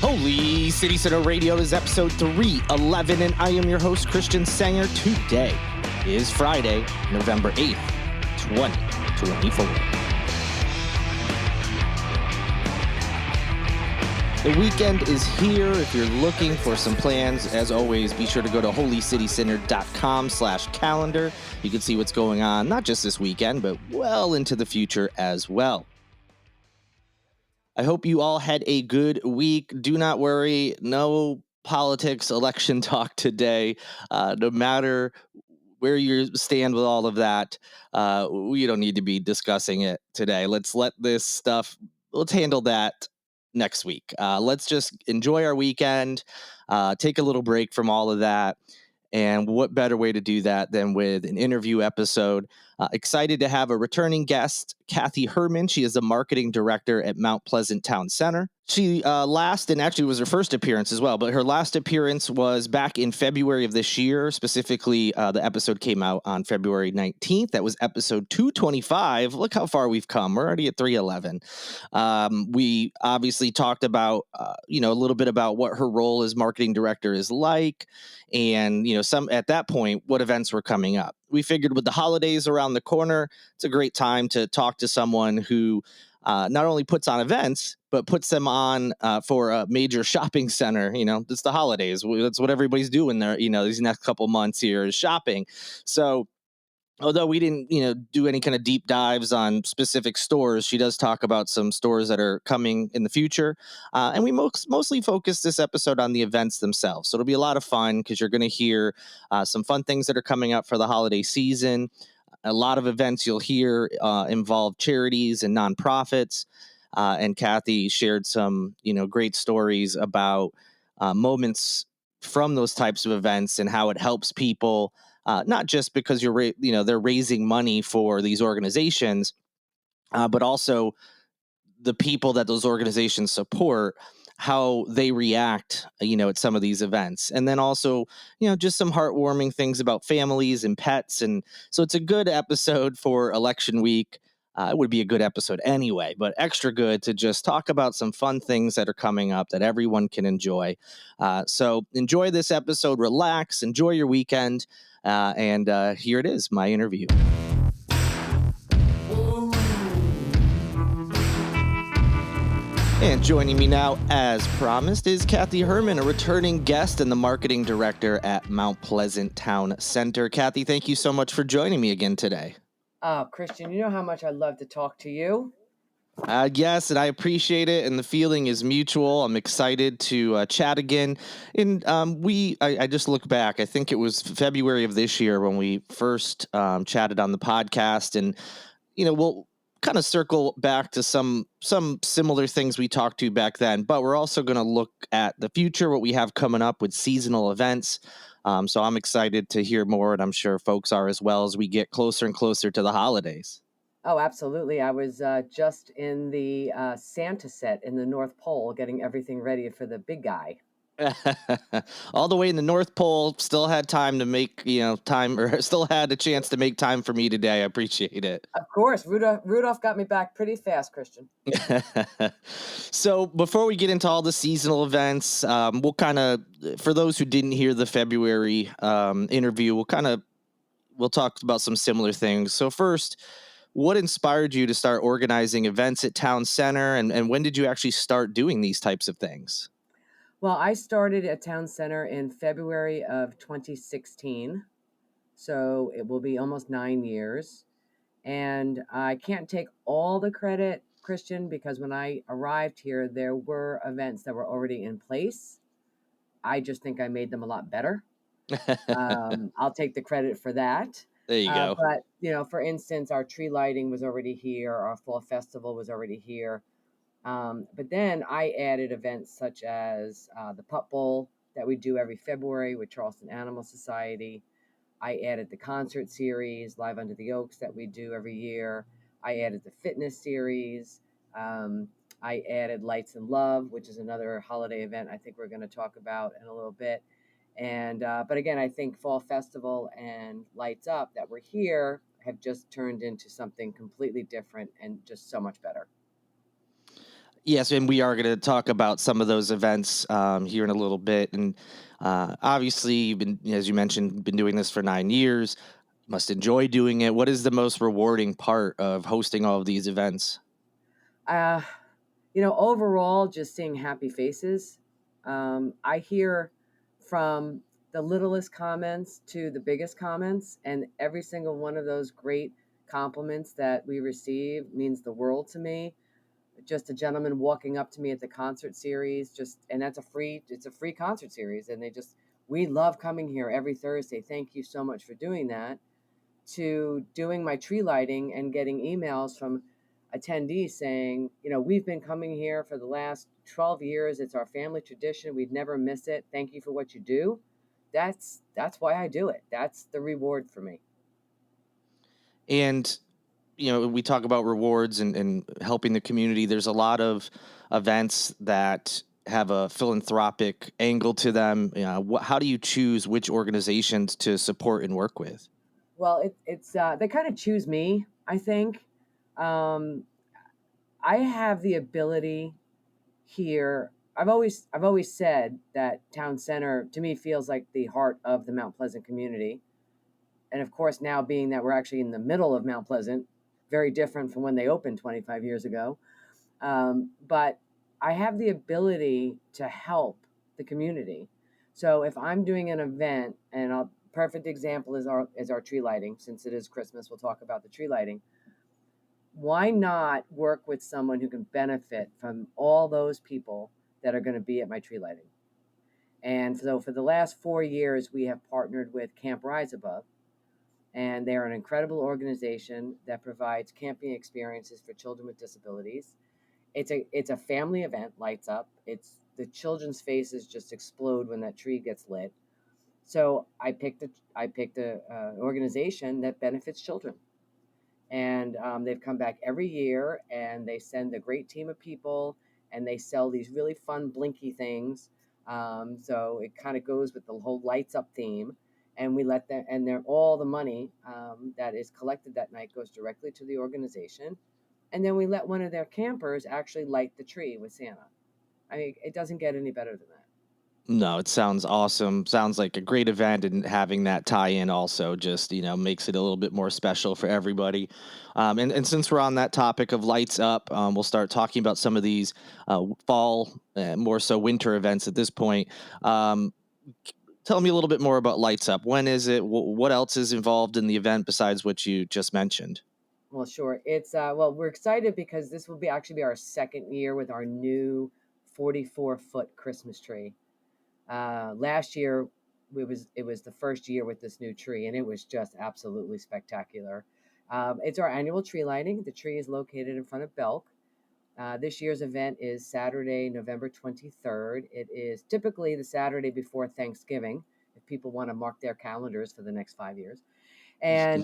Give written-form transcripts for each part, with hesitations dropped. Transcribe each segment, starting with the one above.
Holy City Center Radio is episode 311, and I am your host, Christian Sanger. Today is Friday, November 8th, 2024. The weekend is here. If you're looking for some plans, as always, be sure to go to holycitycenter.com/calendar. You can see what's going on, not just this weekend, but well into the future as well. I hope you all had a good week. Do not worry, no politics, election talk today. No matter where you stand with all of that, we don't need to be discussing it today. Let's handle that next week. Let's just enjoy our weekend, take a little break from all of that. And what better way to do that than with an interview episode? Excited to have a returning guest, Kathi Herrmann. She is the marketing director at Mount Pleasant Town Center. She last, and actually was her first appearance as well, but her last appearance was back in February of this year. Specifically, the episode came out on February 19th. That was episode 225. Look how far we've come. We're already at 311. We obviously talked about, a little bit about what her role as marketing director is like, and, at that point, what events were coming up. We figured with the holidays around the corner, it's a great time to talk to someone who not only puts on events, but puts them on for a major shopping center. It's the holidays. That's what everybody's doing there. These next couple months here is shopping. So although we didn't, do any kind of deep dives on specific stores, she does talk about some stores that are coming in the future. And we mostly focus this episode on the events themselves. So it'll be a lot of fun because you're going to hear some fun things that are coming up for the holiday season. A lot of events you'll hear involve charities and nonprofits. And Kathi shared some, great stories about moments from those types of events and how it helps people. Not just because they're raising money for these organizations, but also the people that those organizations support, how they react, at some of these events. And then also, just some heartwarming things about families and pets. And so it's a good episode for election week. It would be a good episode anyway, but extra good to just talk about some fun things that are coming up that everyone can enjoy. So enjoy this episode, relax, enjoy your weekend. And here it is, my interview. And joining me now, as promised, is Kathi Herrmann, a returning guest and the marketing director at Mount Pleasant Town Center. Kathi, thank you so much for joining me again today. Christian, you know how much I love to talk to you. Yes, and I appreciate it, and the feeling is mutual. I'm excited to chat again. And I just look back. I think it was February of this year when we first chatted on the podcast, and we'll kind of circle back to some similar things we talked to back then. But we're also going to look at the future, what we have coming up with seasonal events. So I'm excited to hear more, and I'm sure folks are as well as we get closer and closer to the holidays. Oh, absolutely. I was just in the Santa set in the North Pole getting everything ready for the big guy. All the way in the North Pole, still had time to make, time, or still had a chance to make time for me today. I appreciate it. Of course. Rudolph got me back pretty fast, Christian. So before we get into all the seasonal events, we'll kind of, for those who didn't hear the February interview, we'll talk about some similar things. So first, what inspired you to start organizing events at Town Center, and when did you actually start doing these types of things? Well, I started at Town Center in February of 2016, so it will be almost 9 years. And I can't take all the credit, Christian, because when I arrived here, there were events that were already in place. I just think I made them a lot better. I'll take the credit for that. There you go. But, for instance, our tree lighting was already here. Our fall festival was already here. But then I added events such as the Pup Bowl that we do every February with Charleston Animal Society. I added the concert series, Live Under the Oaks, that we do every year. I added the fitness series. I added Lights and Love, which is another holiday event I think we're going to talk about in a little bit. And but again, I think Fall Festival and Lights Up that were here have just turned into something completely different and just so much better. Yes, and we are going to talk about some of those events here in a little bit. And obviously, you've been, as you mentioned, been doing this for 9 years. Must enjoy doing it. What is the most rewarding part of hosting all of these events? Uh, Overall, just seeing happy faces. I hear from the littlest comments to the biggest comments, and every single one of those great compliments that we receive means the world to me. Just a gentleman walking up to me at the concert series, and it's a free concert series, and we love coming here every Thursday. Thank you so much for doing that. To doing my tree lighting and getting emails from attendees saying, we've been coming here for the last 12 years. It's our family tradition. We'd never miss it. Thank you for what you do. That's why I do it. That's the reward for me. And we talk about rewards and helping the community. There's a lot of events that have a philanthropic angle to them. How do you choose which organizations to support and work with? Well, it's they kind of choose me, I think. Um, I have the ability here. I've always said that Town Center to me feels like the heart of the Mount Pleasant community. And of course, now being that we're actually in the middle of Mount Pleasant, very different from when they opened 25 years ago. But I have the ability to help the community. So if I'm doing an event, and a perfect example is our tree lighting. Since it is Christmas, we'll talk about the tree lighting. Why not work with someone who can benefit from all those people that are going to be at my tree lighting? And so for the last 4 years, we have partnered with Camp Rise Above, and they are an incredible organization that provides camping experiences for children with disabilities. It's a family event, lights up. It's the children's faces just explode when that tree gets lit. So I picked a organization that benefits children, and they've come back every year, and they send a great team of people, and they sell these really fun blinky things. So it kind of goes with the whole lights up theme, and we let them, and they're all the money that is collected that night goes directly to the organization, and then we let one of their campers actually light the tree with Santa. I mean, it doesn't get any better than that. No, it sounds awesome. Sounds like a great event, and having that tie-in also just makes it a little bit more special for everybody. And since we're on that topic of lights up, we'll start talking about some of these fall, more so winter events at this point. Um, Tell me a little bit more about lights up. When is it? What else is involved in the event besides what you just mentioned? Well, sure. It's well, we're excited because this will be actually be our second year with our new 44-foot Christmas tree. Last year, it was the first year with this new tree, and it was just absolutely spectacular. It's our annual tree lighting. The tree is located in front of Belk. This year's event is Saturday, November 23rd. It is typically the Saturday before Thanksgiving, if people want to mark their calendars for the next 5 years. And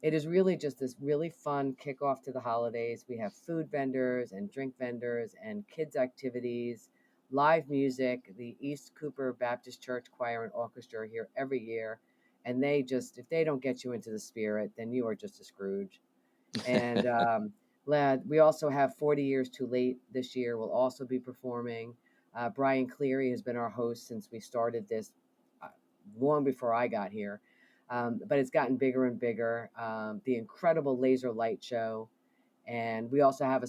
it is really just this really fun kickoff to the holidays. We have food vendors and drink vendors and kids' activities, live music. The East Cooper Baptist Church Choir and Orchestra are here every year. And if they don't get you into the spirit, then you are just a Scrooge. And we also have 40 Years Too Late this year. We'll also be performing. Brian Cleary has been our host since we started this uh, long before I got here. But it's gotten bigger and bigger. The incredible laser light show. And we also have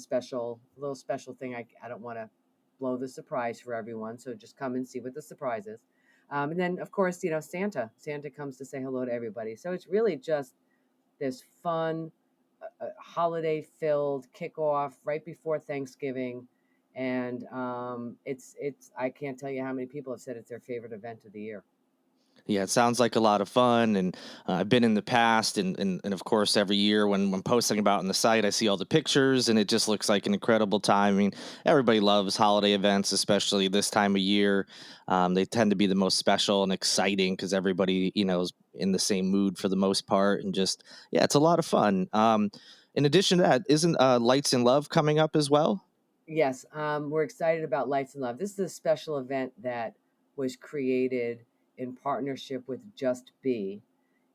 little special thing. I don't want to blow the surprise for everyone. So just come and see what the surprise is. And then, of course, Santa. Santa comes to say hello to everybody. So it's really just this fun, holiday filled kickoff right before Thanksgiving. And it's I can't tell you how many people have said it's their favorite event of the year. Yeah, it sounds like a lot of fun, and I've been in the past, and of course, every year when I'm posting about on the site, I see all the pictures, and it just looks like an incredible time. I mean, everybody loves holiday events, especially this time of year. They tend to be the most special and exciting because everybody, is in the same mood for the most part, and just yeah, it's a lot of fun. In addition to that, isn't Lights in Love coming up as well? Yes, we're excited about Lights and Love. This is a special event that was created in partnership with Just Be.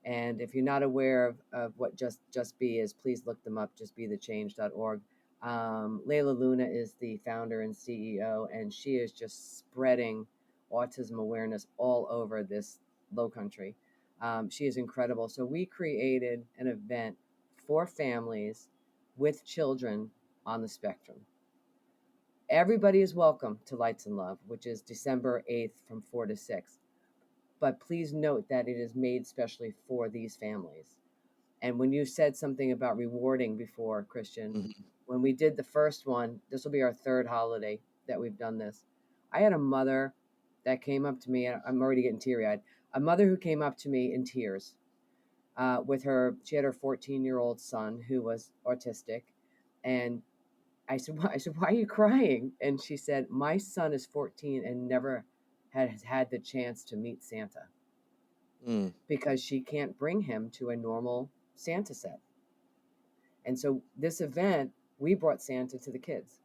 And if you're not aware of what Just Be is, please look them up, justbethechange.org. Layla Luna is the founder and CEO, and she is just spreading autism awareness all over this low country. She is incredible. So we created an event for families with children on the spectrum. Everybody is welcome to Lights and Love, which is December 8th from 4 to 6. But please note that it is made specially for these families. And when you said something about rewarding before, Christian, Mhm. when we did the first one, this will be our third holiday that we've done this. I had a mother that came up to me, and I'm already getting teary eyed. A mother who came up to me in tears with her, she had her 14-year-old son who was autistic. And I said, why are you crying? And she said, my son is 14 and never has had the chance to meet Santa Mm, because she can't bring him to a normal Santa set. And so this event, we brought Santa to the kids.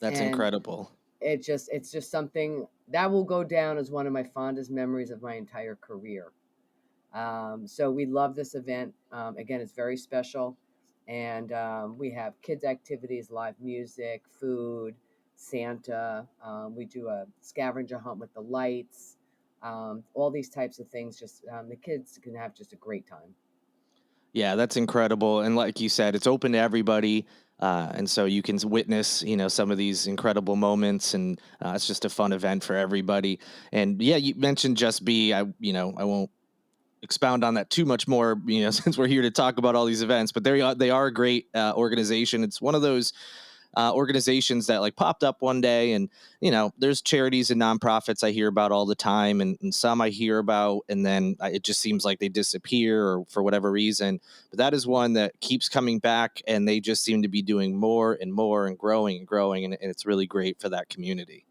that's And incredible. it's just something that will go down as one of my fondest memories of my entire career. So we love this event. Again, it's very special. And we have kids' activities, live music, food, Santa. We do a scavenger hunt with the lights, all these types of things. Just the kids can have just a great time. Yeah, that's incredible. And like you said, it's open to everybody. And so you can witness, some of these incredible moments, and it's just a fun event for everybody. And yeah, you mentioned Just Be. I won't expound on that too much more, since we're here to talk about all these events. But they are a great organization. It's one of those organizations that like popped up one day, and there's charities and nonprofits I hear about all the time, and some I hear about, and then it just seems like they disappear or for whatever reason. But that is one that keeps coming back, and they just seem to be doing more and more and growing and growing, and it's really great for that community.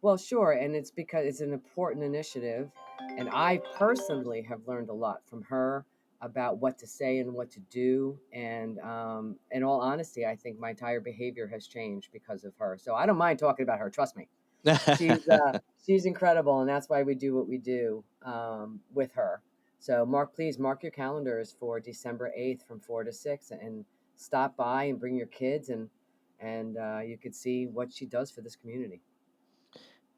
Well, sure, and it's because it's an important initiative, and I personally have learned a lot from her about what to say and what to do. And in all honesty, I think my entire behavior has changed because of her. So I don't mind talking about her. Trust me, she's uh, she's incredible, and that's why we do what we do with her. So please mark your calendars for December 8th from 4 to 6, and stop by and bring your kids, and you could see what she does for this community.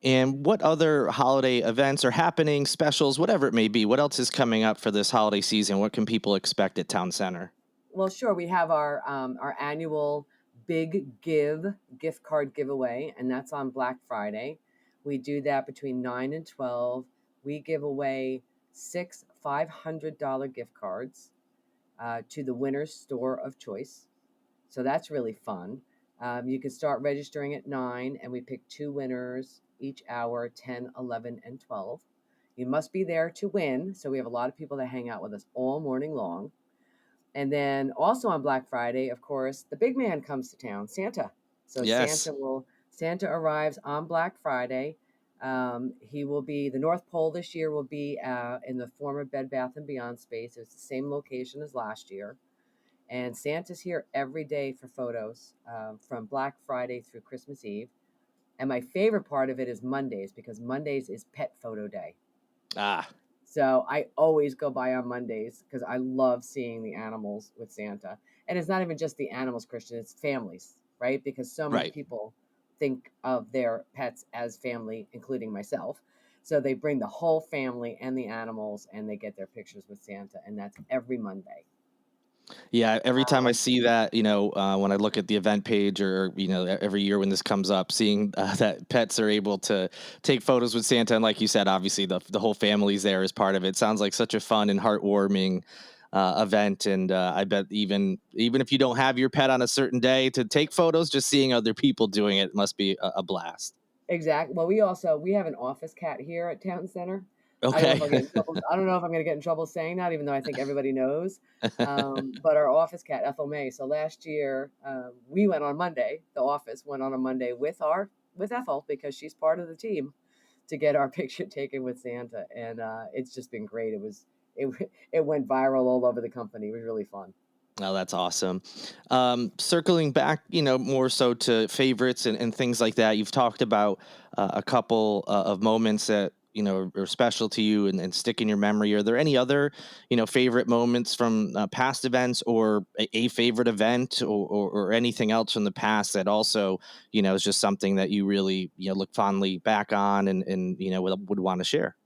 And what other holiday events or happenings, specials, whatever it may be, what else is coming up for this holiday season? What can people expect at Town Center? Well, sure. We have our annual Big Give gift card giveaway, and that's on Black Friday. We do that between 9 and 12. We give away six $500 gift cards to the winner's store of choice. So that's really fun. You can start registering at 9, and we pick two winners each hour, 10, 11, and 12. You must be there to win. So we have a lot of people that hang out with us all morning long. And then also on Black Friday, of course, the big man comes to town, Santa. So Yes. Santa arrives on Black Friday. He will be the North Pole this year will be in the former Bed Bath and Beyond space. It's the same location as last year, and Santa's here every day for photos from Black Friday through Christmas Eve. And my favorite part of it is Mondays because Mondays is Pet Photo Day. Ah, So I always go by on Mondays because I love seeing the animals with Santa. And it's not even just the animals, Christian, it's families, right? Because so many right. people think of their pets as family, including myself. So they bring the whole family and the animals and they get their pictures with Santa. And that's every Monday. Yeah, every time I Um, see that, when I look at the event page, or every year when this comes up, seeing that pets are able to take photos with Santa, and like you said, obviously the whole family's there as part of it. Sounds like such a fun and heartwarming event, and I bet even if you don't have your pet on a certain day to take photos, just seeing other people doing it must be a blast. Exactly. Well, we have an office cat here at Town Center. I don't know if Okay. I'll get in trouble. I don't know if I'm going to get in trouble saying that, even though I think everybody knows. But our office cat, Ethel May. So last year, we went on Monday. The office went on a Monday with Ethel because she's part of the team to get our picture taken with Santa, and it's just been great. It went viral all over the company. It was really fun. Oh, that's awesome. Circling back, more so to favorites and things like that. You've talked about a couple of moments that are special to you and stick in your memory? Are there any other, favorite moments from past events, or a favorite event, or anything else from the past that also, is just something that you really, look fondly back on and would want to share?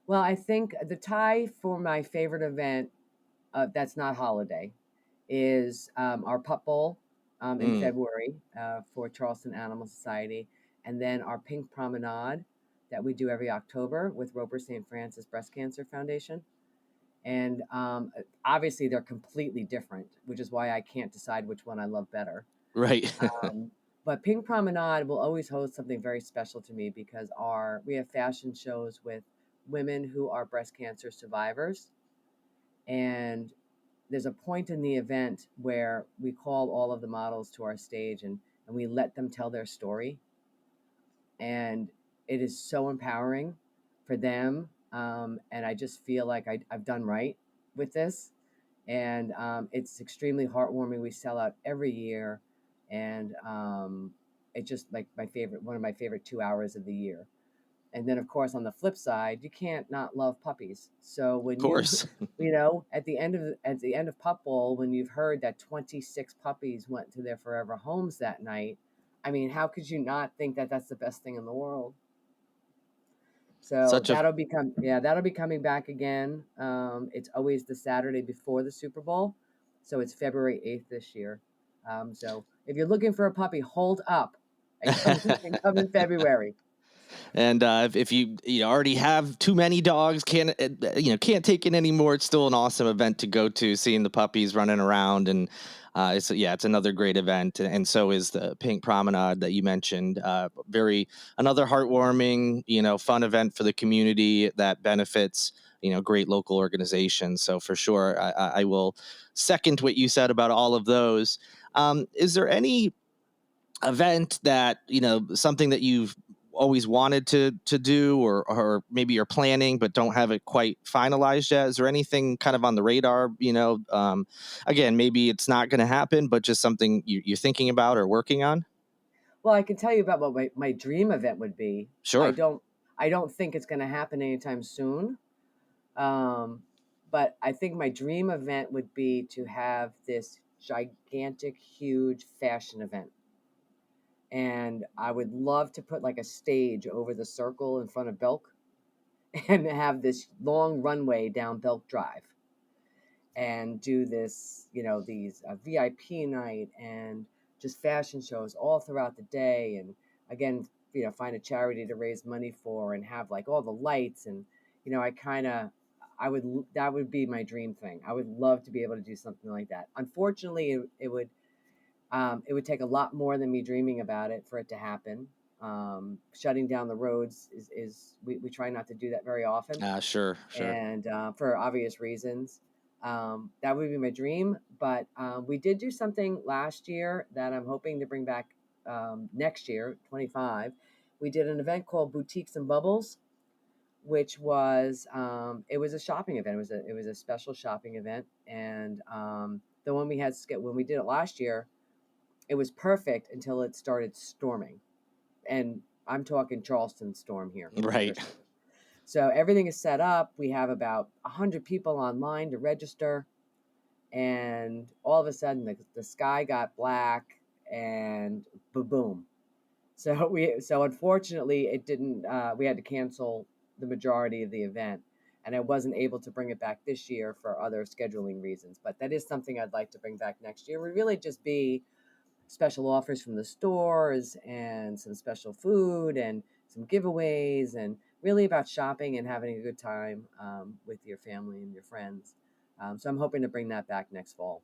Well, I think the tie for my favorite event that's not holiday is our Pup Bowl in Mm, February for Charleston Animal Society, and then our Pink Promenade that we do every October with Roper St. Francis Breast Cancer Foundation. And obviously, they're completely different, which is why I can't decide which one I love better. right. Um, but Pink Promenade will always host something very special to me because we have fashion shows with women who are breast cancer survivors, and there's a point in the event where we call all of the models to our stage, and we let them tell their story, and it is so empowering for them, and I just feel like I've done right with this, and it's extremely heartwarming. We sell out every year, and it's just like one of my favorite 2 hours of the year. And then, of course, on the flip side, you can't not love puppies. So Of when you, course. at the end of Pup Bowl, when you've heard that 26 puppies went to their forever homes that night, I mean, how could you not think that that's the best thing in the world? So Such a that'll be coming back again. It's always the Saturday before the Super Bowl, so it's February 8th this year. So if you're looking for a puppy, hold up and come and come in February. And if you already have too many dogs, can't take in anymore, it's still an awesome event to go to. Seeing the puppies running around, and it's another great event. And so is the Pink Promenade that you mentioned. Very another heartwarming, fun event for the community that benefits, great local organizations. So for sure, I will second what you said about all of those. Is there any event that, something that you've always wanted to do, or maybe you're planning but don't have it quite finalized yet? Is there anything kind of on the radar, again, maybe it's not going to happen, but just something you're thinking about or working on? Well, I can tell you about what my dream event would be. I Sure. don't I don't think it's going to happen anytime soon. Um, but I think my dream event would be to have this gigantic, huge fashion event. And I would love to put like a stage over the circle in front of Belk and have this long runway down Belk Drive and do this, these VIP night and just fashion shows all throughout the day. And again, find a charity to raise money for and have like all the lights. And, I kind of, that would be my dream thing. I would love to be able to do something like that. Unfortunately, it would take a lot more than me dreaming about it for it to happen. Shutting down the roads we try not to do that very often, Sure, sure. and for obvious reasons. That would be my dream. But we did do something last year that I'm hoping to bring back next year, 25. We did an event called Boutiques and Bubbles, which was it was a shopping event. It was a special shopping event, and the one we had when we did it last year, it was perfect until it started storming, and I'm talking Charleston storm here for Right. Christmas. So everything is set up. We have about 100 people online to register. And all of a sudden, the sky got black and boom. So unfortunately, it didn't. We had to cancel the majority of the event, and I wasn't able to bring it back this year for other scheduling reasons. But that is something I'd like to bring back next year. Would really just be special offers from the stores and some special food and some giveaways, and really about shopping and having a good time with your family and your friends. So I'm hoping to bring that back next fall.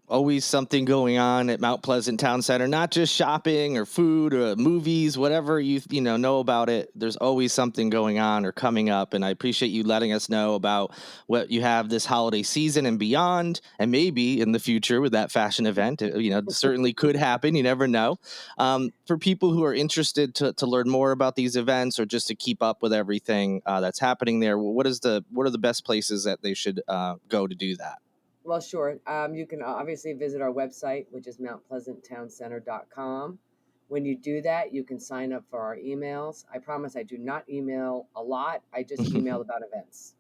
Always something going on at Mount Pleasant Town Center, not just shopping or food or movies, whatever you know about it. There's always something going on or coming up, and I appreciate you letting us know about what you have this holiday season and beyond, and maybe in the future with that fashion event. Certainly could happen. You never know. For people who are interested to learn more about these events or just to keep up with everything that's happening there, what are the best places that they should go to do that? Well, sure. You can obviously visit our website, which is mountpleasanttowncenter.com, When you do that, you can sign up for our emails. I promise I do not email a lot. I just email about events.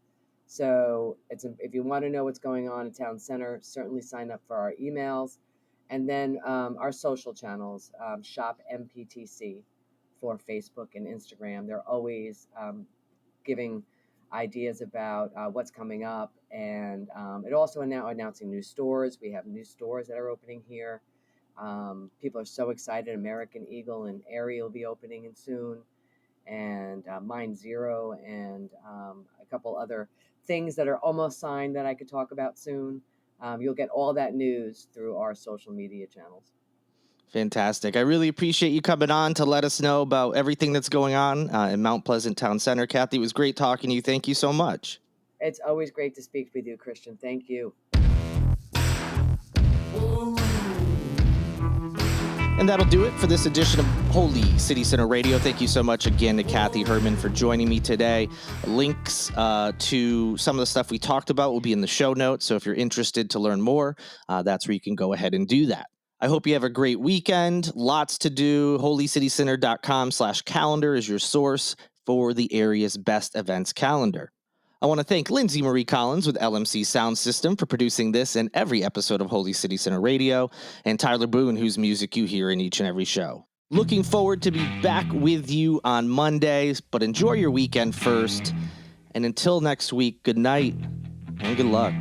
So if you want to know what's going on in Town Center, certainly sign up for our emails. And then our social channels, Shop MPTC for Facebook and Instagram. They're always giving ideas about what's coming up. And it also now announcing new stores. We have new stores that are opening here. People are so excited. American Eagle and Aerie will be opening in soon, and Mind Zero, and a couple other things that are almost signed that I could talk about soon. You'll get all that news through our social media channels. Fantastic. I really appreciate you coming on to let us know about everything that's going on in Mount Pleasant Town Center. Kathi, it was great talking to you. Thank you so much. It's always great to speak with you, Christian. Thank you. And that'll do it for this edition of Holy City Center Radio. Thank you so much again to Kathi Herrmann for joining me today. Links to some of the stuff we talked about will be in the show notes. So if you're interested to learn more, that's where you can go ahead and do that. I hope you have a great weekend. Lots to do. holycitycenter.com/calendar is your source for the area's best events calendar. I want to thank Lindsay Marie Collins with LMC Sound System for producing this and every episode of Holy City Center Radio, and Tyler Boone, whose music you hear in each and every show. Looking forward to be back with you on Mondays, but enjoy your weekend first. And until next week, good night and good luck.